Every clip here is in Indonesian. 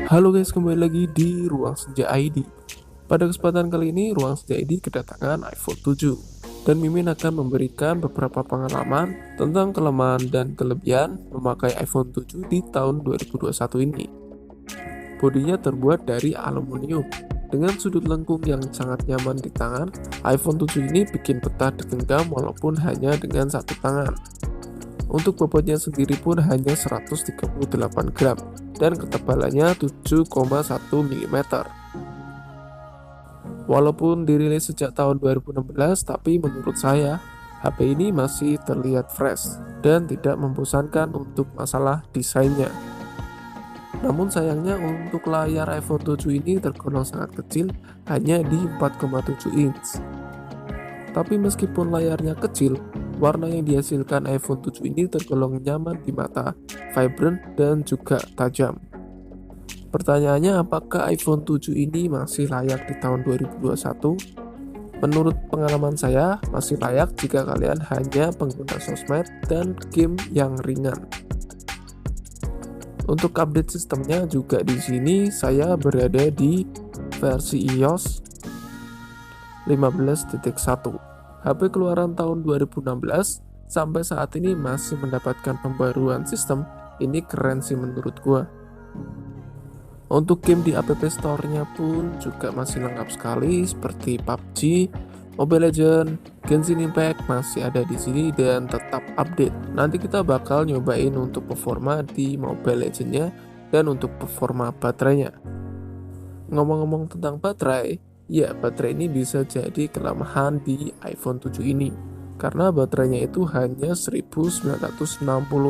Halo guys, kembali lagi di Ruang Senja ID. Pada kesempatan kali ini, Ruang Senja ID kedatangan iPhone 7. Dan Mimin akan memberikan beberapa pengalaman tentang kelemahan dan kelebihan memakai iPhone 7 di tahun 2021 ini. Bodinya terbuat dari aluminium. Dengan sudut lengkung yang sangat nyaman di tangan, iPhone 7 ini bikin betah digenggam walaupun hanya dengan satu tangan. Untuk bobotnya sendiri pun hanya 138 gram dan ketebalannya 7,1 mm. Walaupun dirilis sejak tahun 2016, tapi menurut saya HP ini masih terlihat fresh dan tidak membosankan untuk masalah desainnya. Namun sayangnya untuk layar iPhone 7 ini tergolong sangat kecil, hanya di 4,7 inch. Tapi meskipun layarnya kecil, warna yang dihasilkan iPhone 7 ini tergolong nyaman di mata, vibrant dan juga tajam. Pertanyaannya, apakah iPhone 7 ini masih layak di tahun 2021? Menurut pengalaman saya, masih layak jika kalian hanya pengguna sosmed dan game yang ringan. Untuk update sistemnya juga di sini saya berada di versi iOS 15.1. HP keluaran tahun 2016 sampai saat ini masih mendapatkan pembaruan sistem. Ini keren sih menurut gua. Untuk game di App Store-nya pun juga masih lengkap sekali seperti PUBG, Mobile Legends, Genshin Impact masih ada di sini dan tetap update. Nanti kita bakal nyobain untuk performa di Mobile Legends-nya dan untuk performa baterainya. Ngomong-ngomong tentang baterai, ya baterai ini bisa jadi kelemahan di iPhone 7 ini karena baterainya itu hanya 1960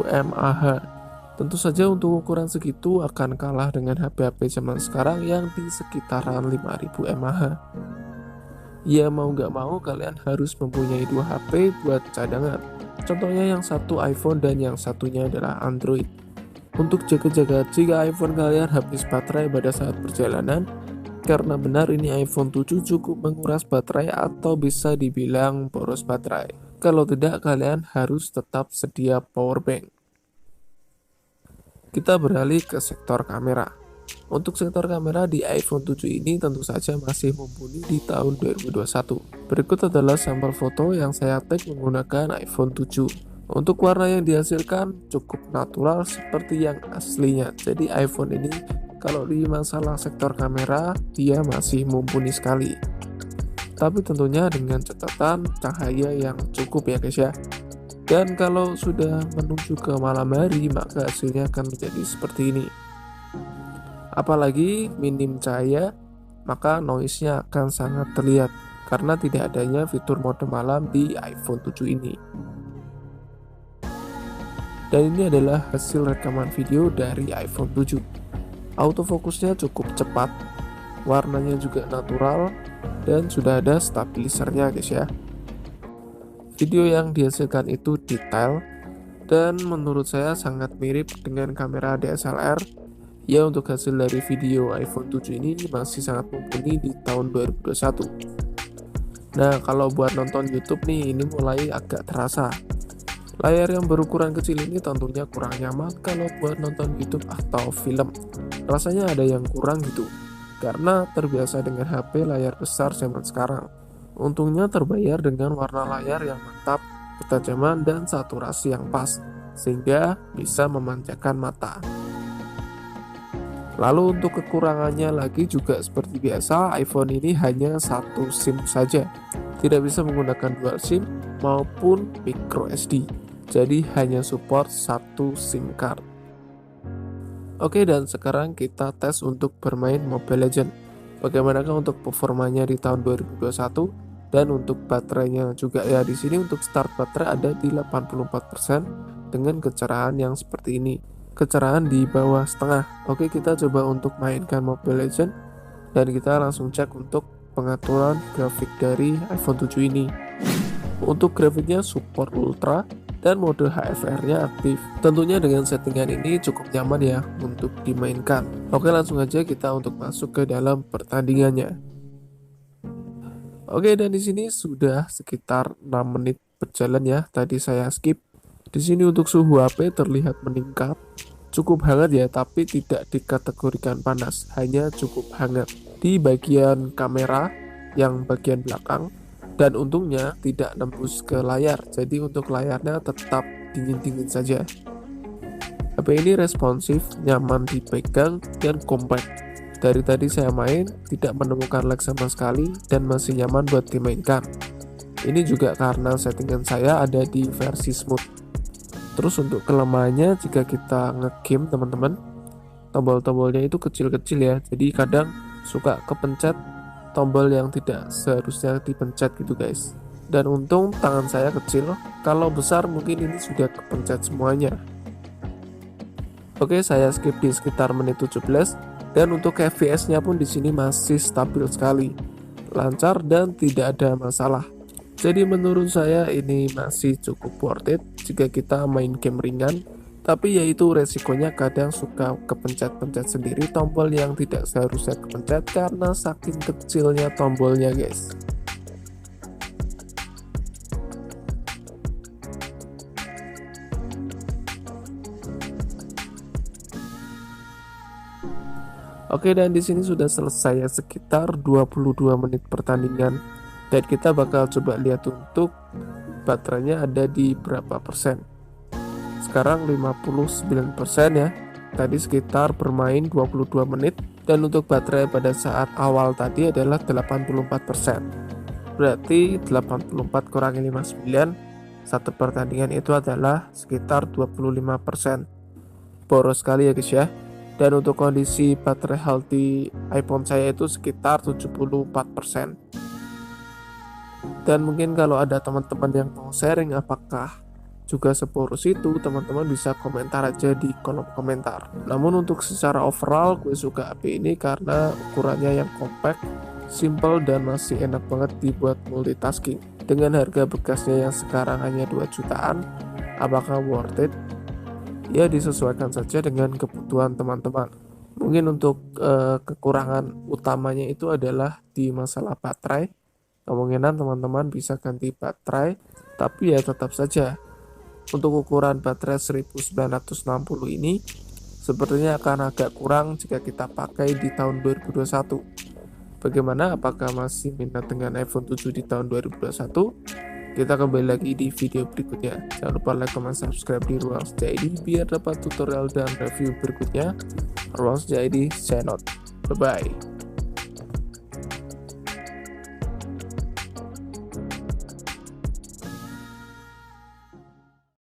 mAh. Tentu saja untuk ukuran segitu akan kalah dengan HP-HP zaman sekarang yang di sekitaran 5000 mAh. Ya mau nggak mau kalian harus mempunyai dua HP buat cadangan. Contohnya yang satu iPhone dan yang satunya adalah Android. Untuk jaga-jaga jika iPhone kalian habis baterai pada saat perjalanan, karena benar ini iPhone 7 cukup menguras baterai atau bisa dibilang boros baterai. Kalau tidak, kalian harus tetap sedia power bank. Kita beralih ke sektor kamera. Untuk sektor kamera di iPhone 7 ini tentu saja masih mumpuni di tahun 2021. Berikut adalah sampel foto yang saya tag menggunakan iPhone 7. Untuk warna yang dihasilkan cukup natural seperti yang aslinya. Jadi iPhone ini kalau di masalah sektor kamera dia masih mumpuni sekali. Tapi tentunya dengan catatan cahaya yang cukup ya guys ya. Dan kalau sudah menuju ke malam hari maka hasilnya akan menjadi seperti ini. Apalagi minim cahaya maka noise-nya akan sangat terlihat karena tidak adanya fitur mode malam di iPhone 7 ini. Dan ini adalah hasil rekaman video dari iPhone 7. Autofokusnya cukup cepat, warnanya juga natural, dan sudah ada stabilisernya guys ya. Video yang dihasilkan itu detail, dan menurut saya sangat mirip dengan kamera DSLR. Ya untuk hasil dari video iPhone 7 ini masih sangat mumpuni di tahun 2021. Nah kalau buat nonton YouTube nih ini mulai agak terasa. Layar yang berukuran kecil ini tentunya kurang nyaman kalau buat nonton YouTube atau film. Rasanya ada yang kurang gitu, karena terbiasa dengan HP layar besar zaman sekarang. Untungnya terbayar dengan warna layar yang mantap, ketajaman dan saturasi yang pas, sehingga bisa memanjakan mata. Lalu untuk kekurangannya lagi juga seperti biasa, iPhone ini hanya satu SIM saja. Tidak bisa menggunakan dual SIM maupun micro SD. Jadi hanya support satu SIM card. Oke, dan sekarang kita tes untuk bermain Mobile Legends. Bagaimanakah untuk performanya di tahun 2021 dan untuk baterainya juga ya. Di sini untuk start baterai ada di 84% dengan kecerahan yang seperti ini. Kecerahan di bawah setengah. Oke, kita coba untuk mainkan Mobile Legends dan kita langsung cek untuk pengaturan grafik dari iPhone 7 ini. Untuk grafiknya support ultra dan mode HFR-nya aktif. Tentunya dengan settingan ini cukup nyaman ya untuk dimainkan. Oke, langsung aja kita untuk masuk ke dalam pertandingannya. Oke, dan di sini sudah sekitar 6 menit berjalan ya. Tadi saya skip. Di sini untuk suhu HP terlihat meningkat cukup hangat ya, tapi tidak dikategorikan panas, hanya cukup hangat di bagian kamera yang bagian belakang, dan untungnya tidak nembus ke layar, jadi untuk layarnya tetap dingin-dingin saja. HP ini responsif, nyaman dipegang, dan compact. Dari tadi saya main, tidak menemukan lag sama sekali, dan masih nyaman buat dimainkan. Ini juga karena settingan saya ada di versi smooth. Terus untuk kelemahannya, jika kita nge-game teman-teman, tombol-tombolnya itu kecil-kecil ya, jadi kadang suka kepencet tombol yang tidak seharusnya dipencet gitu guys. Dan untung tangan saya kecil, kalau besar mungkin ini sudah kepencet semuanya. Oke, saya skip di sekitar menit 17, dan untuk FPS-nya pun di sini masih stabil sekali, lancar dan tidak ada masalah. Jadi menurut saya ini masih cukup worth it jika kita main game ringan, tapi yaitu resikonya kadang suka kepencet-pencet sendiri tombol yang tidak seharusnya kepencet karena saking kecilnya tombolnya guys. Oke, dan di sini sudah selesai ya, sekitar 22 menit pertandingan, dan kita bakal coba lihat untuk baterainya ada di berapa persen. Sekarang 59% ya, tadi sekitar bermain 22 menit, dan untuk baterai pada saat awal tadi adalah 84%. Berarti 84 kurangi 59, satu pertandingan itu adalah sekitar 25%. Boros sekali ya guys ya. Dan untuk kondisi baterai healthy iPhone saya itu sekitar 74%. Dan mungkin kalau ada teman-teman yang mau sharing apakah juga seporos itu, teman-teman bisa komentar aja di kolom komentar. Namun untuk secara overall gue suka HP ini karena ukurannya yang compact, simple, dan masih enak banget dibuat multitasking. Dengan harga bekasnya yang sekarang hanya 2 jutaan, apakah worth it? Ya disesuaikan saja dengan kebutuhan teman-teman. Mungkin untuk kekurangan utamanya itu adalah di masalah baterai. Kemungkinan teman-teman bisa ganti baterai, tapi ya tetap saja untuk ukuran baterai 1960 ini sepertinya akan agak kurang jika kita pakai di tahun 2021. Bagaimana? Apakah masih minat dengan iPhone 7 di tahun 2021? Kita kembali lagi di video berikutnya. Jangan lupa like, comment, subscribe di Ruang Senja ID biar dapat tutorial dan review berikutnya. Ruang Senja ID, sign out. Bye-bye.